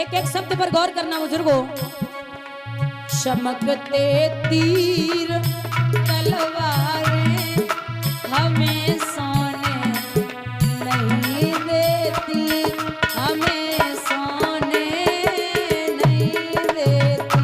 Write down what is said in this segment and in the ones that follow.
एक एक शब्द पर गौर करना बुजुर्गों। चमकते तीर तलवारें हमें सोने नहीं देती, हमें सोने नहीं देती।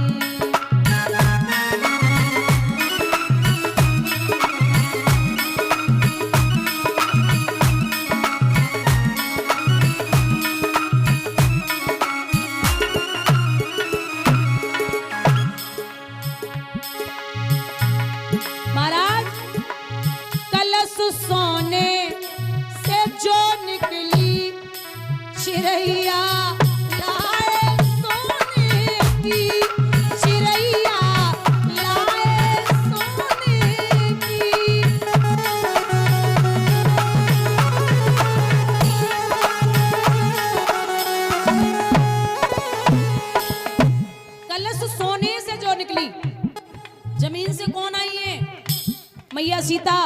महाराज कलश सोने से जो निकली चिरैया लाए सोने की, चिरैया लाए सोने की। कलश सोने से जो निकली, जमीन से कौन आई है? मैया सीता।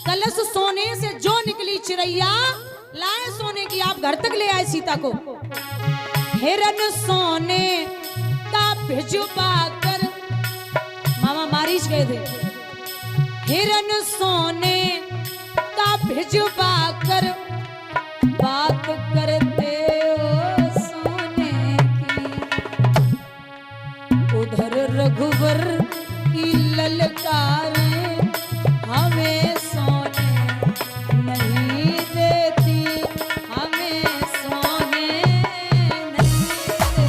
कलश सोने से जो निकली चिरैया लाए सोने की, आप घर तक ले आए सीता को। हिरन सोने का भिजवा कर, मामा मारीच गए थे। हिरन सोने का भिजवा कर बात करते हो सोने की। उधर रघुवर की ललकारें हमें सोने नहीं देती, हमें सोने नहीं देती।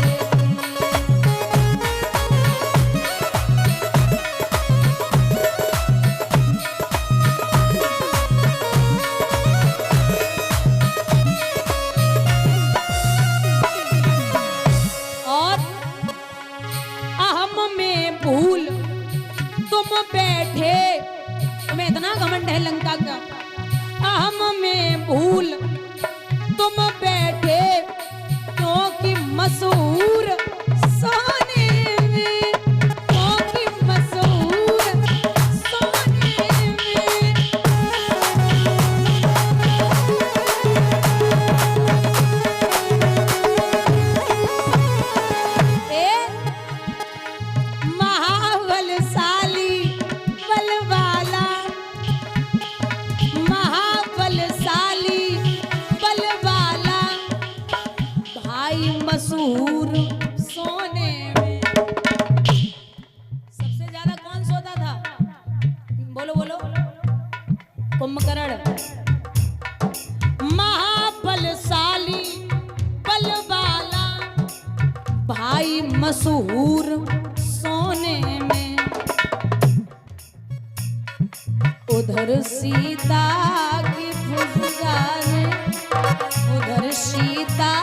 और अहम में भूल तुम बैठे, तुम्हें इतना घमंड है लंका का। अहम में भूल तुम बैठे क्योंकि मशहूर सोने में, क्योंकि मशहूर सोने में। ए महाबलशाली बलवाला, महाबलशाली बलवाला भाई मशहूर सोने में। सबसे ज्यादा कौन सोता था? बोलो बोलो। कुंभकर्ण। महाबलशाली बलवाला भाई मशहूर सोने में। उधर सीता की फुफकारें, उधर सीता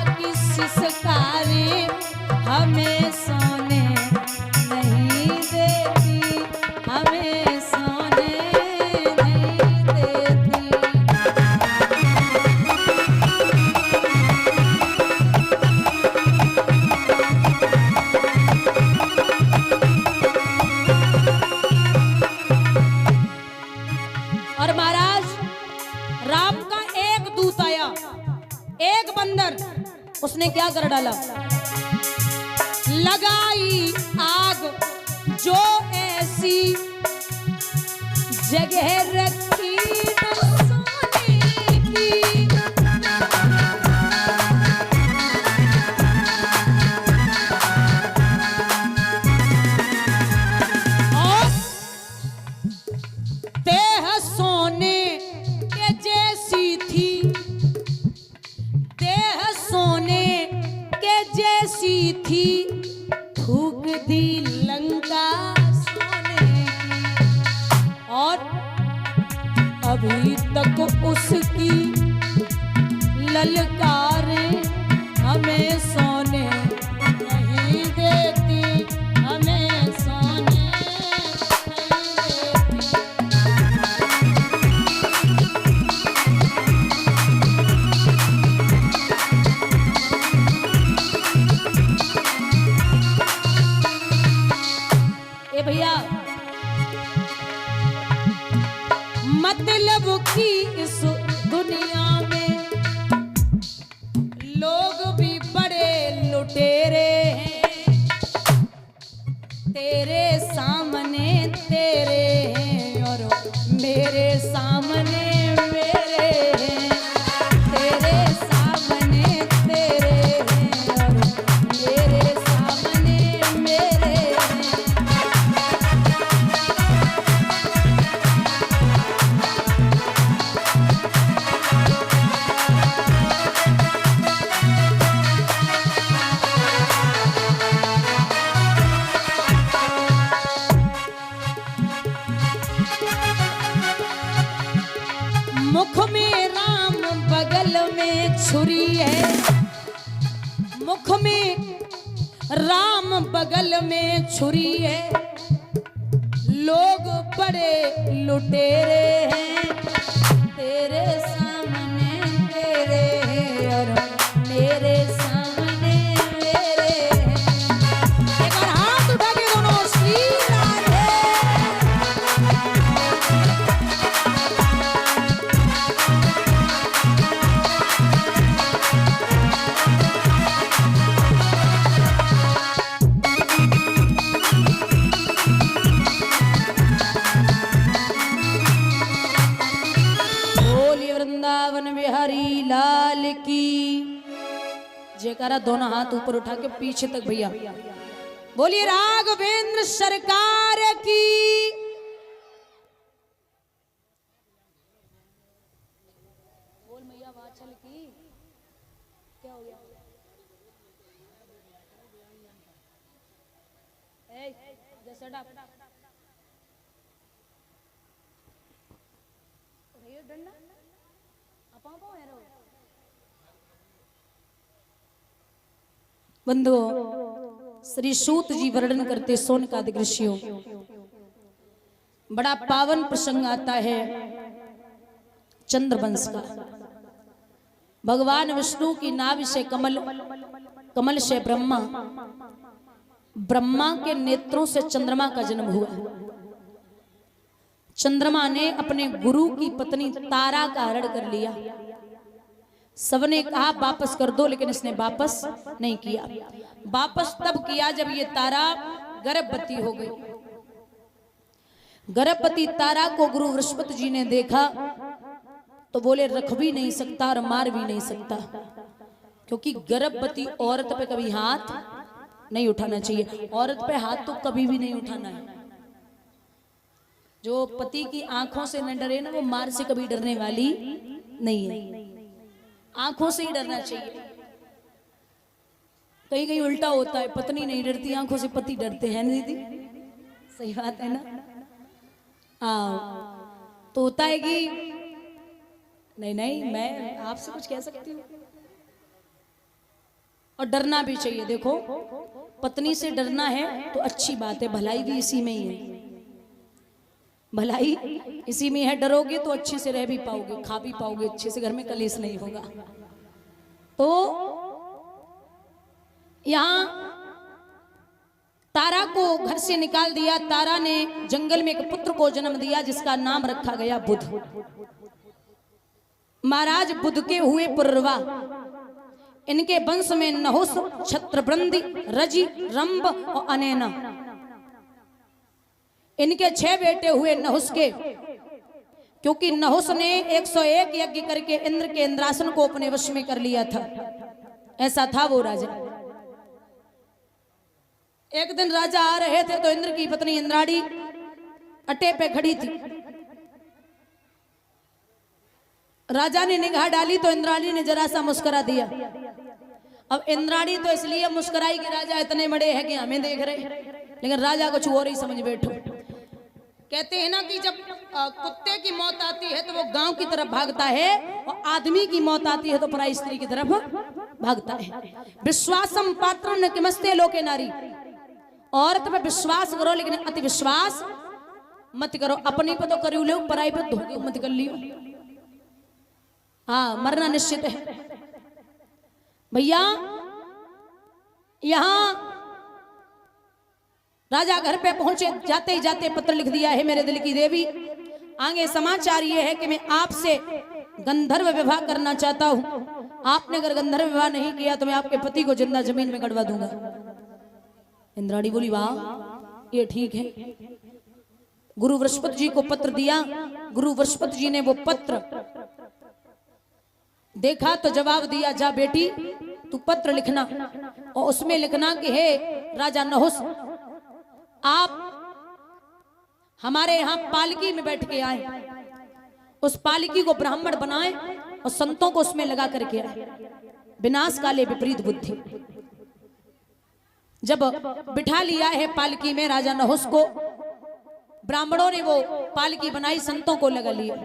की सिसकारें हमें सोने नहीं देती, हमें सोने नहीं देती। और महाराज राम का एक दूत आया, एक बंदर, उसने क्या कर डाला? लगाई आग जो ऐसी जगह रखी न सोने की। और देह सोने के जैसी थी, देह सोने के जैसी थी, थूक दी लंका सोने की। और अभी तक उसकी ललकारें हमें सोने नहीं देती, हमें सोने नहीं देती। ए भैया, मतलब की इस दुनिया में लोग भी बड़े बगल में छुरी है, मुख में राम बगल में छुरी है। लोग बड़े लुटेरे हैं, तेरे सामने तेरे हैं और मेरे सामने मेरे हैं। एक बार हाथ उठा के दोनों श्री राधे। वृंदावन बिहारी लाल की जयकारा। दोनों हाथ ऊपर उठा के पीछे तक भैया बोलिए राघवेंद्र सरकार की। बोल मैया वाचल की। क्या हो गया? जैसा बंधुओं, श्री सूत जी वर्णन करते सोनकादिक ऋषियों, बड़ा पावन प्रसंग आता है चंद्रवंश का। भगवान विष्णु की नाभि से कमल, कमल से ब्रह्मा, ब्रह्मा के नेत्रों से चंद्रमा का जन्म हुआ। चंद्रमा ने अपने गुरु की पत्नी तारा का हरण कर लिया। सबने कहा वापस कर दो, लेकिन इसने वापस नहीं किया। वापस तब किया जब ये तारा गर्भवती हो गई। गर्भवती तारा को गुरु बृहस्पति जी ने देखा तो बोले रख भी नहीं सकता और मार भी नहीं सकता, क्योंकि गर्भवती औरत पे कभी हाथ नहीं उठाना चाहिए। औरत पे हाथ तो कभी भी नहीं उठाना है। जो पति की आंखों से न डरे ना, वो मार से कभी डरने वाली नहीं है। आंखों से ही डरना चाहिए। कहीं कहीं उल्टा होता है, पत्नी नहीं डरती, आंखों से पति डरते हैं दीदी। सही बात है ना? तो होता है कि नहीं नहीं मैं आपसे कुछ कह सकती हूँ। और डरना भी चाहिए। देखो, पत्नी से डरना है तो अच्छी बात है, भलाई भी इसी में ही है। भलाई इसी में है। डरोगे तो अच्छे से रह भी पाओगे, खा भी पाओगे अच्छे से, घर में कलेश नहीं होगा। तो यहां तारा को घर से निकाल दिया। तारा ने जंगल में एक पुत्र को जन्म दिया जिसका नाम रखा गया बुध। महाराज बुध के हुए पुरवा। इनके वंश में नहुस, छत्रबृंदी, रजि, रंभ और अनैना, इनके 6 बेटे हुए नहुस के। क्योंकि नहुस ने 101 यज्ञ करके इंद्र के इंद्रासन को अपने वश में कर लिया था। ऐसा था वो राजा। एक दिन राजा आ रहे थे तो इंद्र की पत्नी इंद्राणी अटे पे खड़ी थी। राजा ने निगाह डाली तो इंद्राणी ने जरा सा मुस्कुरा दिया। अब इंद्राणी तो इसलिए मुस्कुराई कि राजा इतने बड़े हैं कि हमें देख रहे, लेकिन राजा कुछ और ही समझ बैठो। कहते हैं ना कि जब कुत्ते की मौत आती है तो वो गांव की तरफ भागता है, और आदमी की मौत आती है तो पराई स्त्री की तरफ भागता है। विश्वासम पात्रम न किमस्ते लोके नारी। औरत पे विश्वास करो, लेकिन अति विश्वास मत करो। अपनी पे तो करी लो, पराई पे धोखे मत कर लियो। हाँ, मरना निश्चित है भैया। यहां राजा घर पे पहुंचे, जाते ही जाते पत्र लिख दिया है मेरे दिल की देवी, आगे समाचार ये है कि मैं आपसे गंधर्व विवाह करना चाहता हूं। आपने अगर गंधर्व विवाह नहीं किया तो मैं आपके पति को जिंदा जमीन में गड़वा दूंगा। इंद्राणी बोली वाह, ये ठीक है। गुरु बृहस्पति जी को पत्र दिया। गुरु बृहस्पति जी ने वो पत्र देखा तो जवाब दिया, जा बेटी तू पत्र लिखना और उसमें लिखना कि हे राजा नहुस, आप हमारे यहां पालकी में बैठ के आए, उस पालकी को ब्राह्मण बनाए और संतों को उसमें लगा करके आए। विनाश काले विपरीत बुद्धि। जब बिठा लिया है पालकी में राजा नहुस को, ब्राह्मणों ने वो पालकी बनाई, संतों को लगा लिया।